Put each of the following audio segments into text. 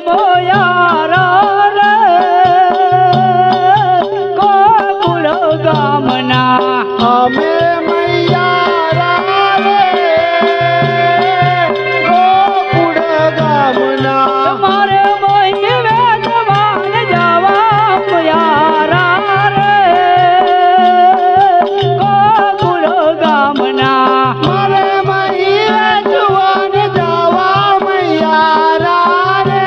મોયારા રે ગોકુળ ગામના અમે મૈયારા રે ગોકુળ ગામના મારે મોહી વેચવાન જવા મોયારા રે ગોકુળ ગામના મારે મહી વેચવાન જવા મૈયારા રે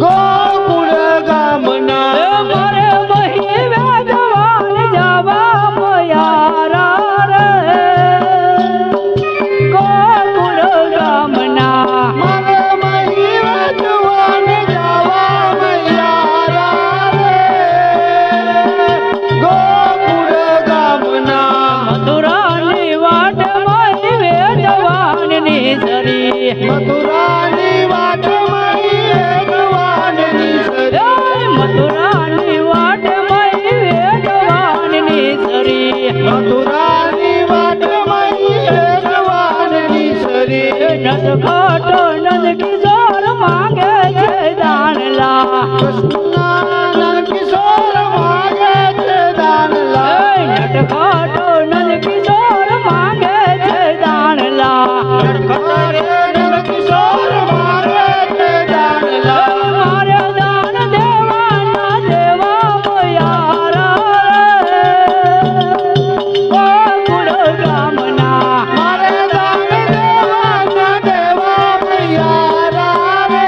ગોકુળ ગામના મારે મોહી વેચવાન જવા મોયારા રે ગોકુળ ગામના મારે મહી વેચવાન જવા મૈયારા રે ગોકુળ ગામના મથુરાની વાટ મોહી વેચવાનની સરી મથુરાની વાટ મહી વેચવાનની સરી મથુરાની વાટ મોહી વેચવાનની સરી મથુરાની વાટ મહી વેચવાનની સરી નટખટ નંદ કિશોર માંગે છે દાનલા કૃષ્ણ કિશોર માગે છે દાનલા નટખટ નંદ કિશોર માંગે છે દાનલા નંદ કિશોર માગે છે દાનલા મારે દાન દેવાના દેવા મોયારા રે ગોકુળ ગામના મારે દાન દેવાના દેવા મૈયારા રે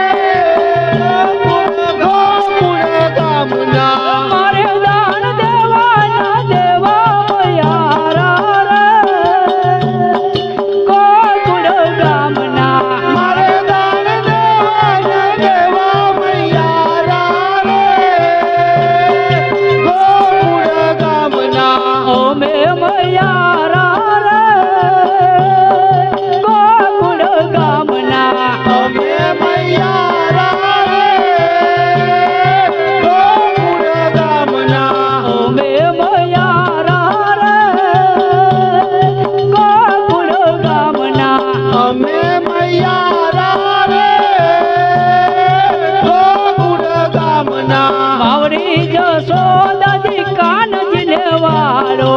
ગોકુળ ગામના મારે દાન દેવાના દેવા મોયારા રે ગોકુળ ગામના મારે દાન દેવાના દેવા મૈયારા રે ગોકુળ ગામના ઓ મે મોયારા રે ગોકુળ ગામના અમે મૈયારા રે ગોકુળ ગામના ઓ મે મોયારા રે ગોકુળ ગામના અમે મૈયારા રે ગોકુળ ગામના માવડી જશોદાજી કાનજી ને વાળો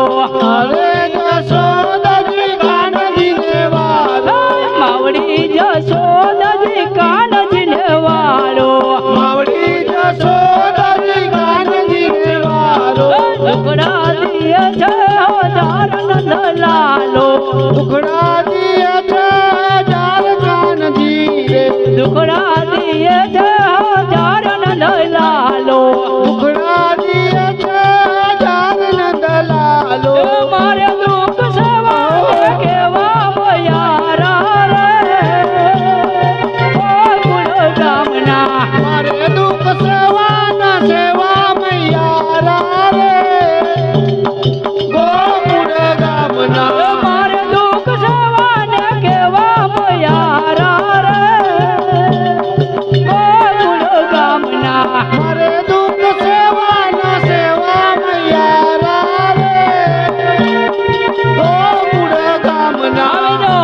અરે જશોદાજી કાનજી ને વાલો માવડી જશોદાજી કાનજી ને વાળો માવડી જશોદાજી કાનજી ને વાલો ટુકડા દિયે છે હજાર નંદલાલો ટુકડા દિયે છે હજાર કાનજી રે ટુકડા દિયે છે હજાર નંદલાલો ટુકડા દિયે છે હજાર નંદલાલો મારે દુઃખ સવારે કેવા મોયારા રે ગોકુળ ગામના મારે દુઃખ સેવાના સેવા મૈયારા રે ગોકુળ ગામના મારે દુઃખ સવારે કેવા મોયારા રે ગોકુળ ગામના મારે દુઃખ સેવાના સેવા મૈયારા રે ગોકુળ ગામના આવજો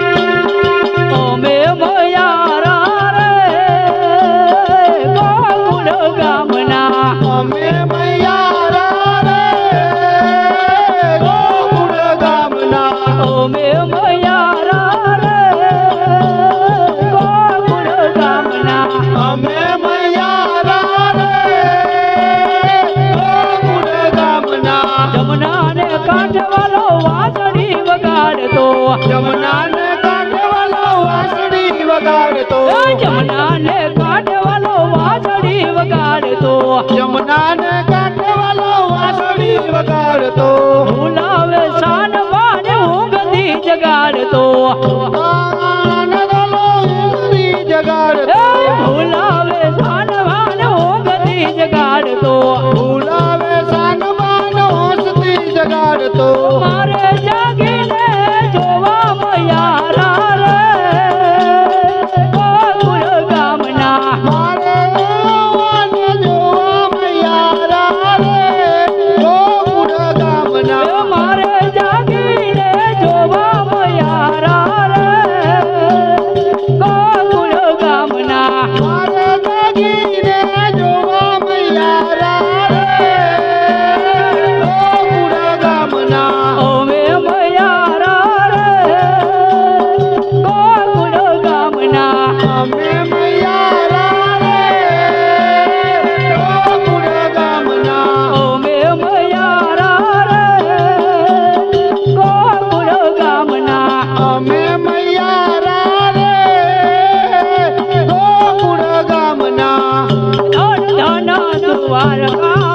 ઓ મે મોયારા રે ગોકુળ ગામના અમે મૈયારા રે ગોકુળ ગામના ઓ મે મોયારા રે ગોકુળ ગામના અમે મૈયારા રે ગોકુળ ગામના જમના ને કાંઠે વાલો વાસળી વગાડતો જમના ને કાંઠે વાલો વાંસળી વગાડતો જમના ને કાંઠે વાલો વાસળી વગાડતો જમના ને કાંઠે વાલો વાંસળી વગાડતો ભૂલાવે શાન બાને ઊંઘથી જગાડતો આનંદલો ઊંઘથી જગાડતો ભૂલાવે શાન બાને ઊંઘથી જગાડતો રંગા